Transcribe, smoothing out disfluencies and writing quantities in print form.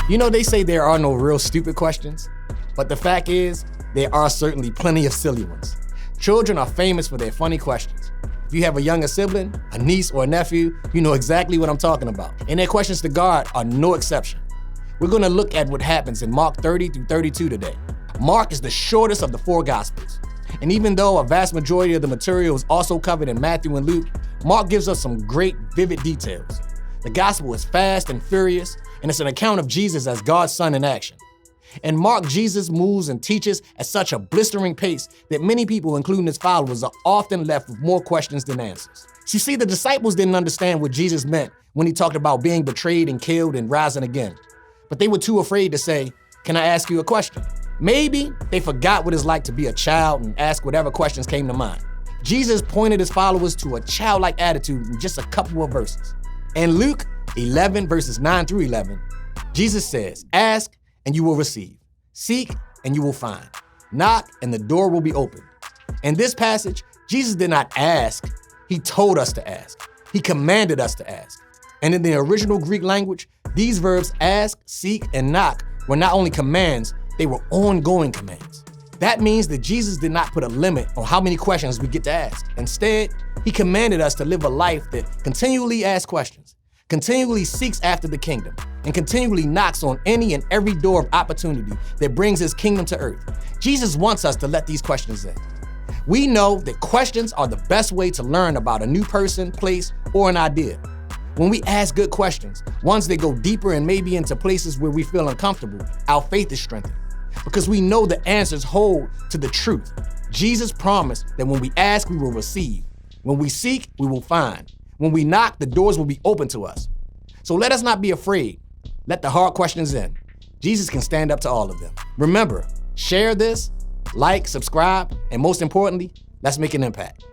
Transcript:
You know, they say there are no real stupid questions, but the fact is, there are certainly plenty of silly ones. Children are famous for their funny questions. If you have a younger sibling, a niece, or a nephew, you know exactly what I'm talking about. And their questions to God are no exception. We're gonna look at what happens in Mark 30 through 32 today. Mark is the shortest of the 4 Gospels. And even though a vast majority of the material is also covered in Matthew and Luke, Mark gives us some great, vivid details. The gospel is fast and furious, and it's an account of Jesus as God's Son in action. In Mark, Jesus moves and teaches at such a blistering pace that many people, including his followers, are often left with more questions than answers. So you see, the disciples didn't understand what Jesus meant when he talked about being betrayed and killed and rising again. But they were too afraid to say, "Can I ask you a question?" Maybe they forgot what it's like to be a child and ask whatever questions came to mind. Jesus pointed his followers to a childlike attitude in just a couple of verses. In Luke 11, verses 9 through 11, Jesus says, "Ask and you will receive. Seek and you will find. Knock and the door will be opened." In this passage, Jesus did not ask, he told us to ask. He commanded us to ask. And in the original Greek language, these verbs ask, seek, and knock were not only commands, they were ongoing commands. That means that Jesus did not put a limit on how many questions we get to ask. Instead, he commanded us to live a life that continually asks questions, continually seeks after the kingdom, and continually knocks on any and every door of opportunity that brings his kingdom to earth. Jesus wants us to let these questions in. We know that questions are the best way to learn about a new person, place, or an idea. When we ask good questions, ones that go deeper and maybe into places where we feel uncomfortable, our faith is strengthened because we know the answers hold to the truth. Jesus promised that when we ask, we will receive. When we seek, we will find. When we knock, the doors will be open to us. So let us not be afraid. Let the hard questions in. Jesus can stand up to all of them. Remember, share this, like, subscribe, and most importantly, let's make an impact.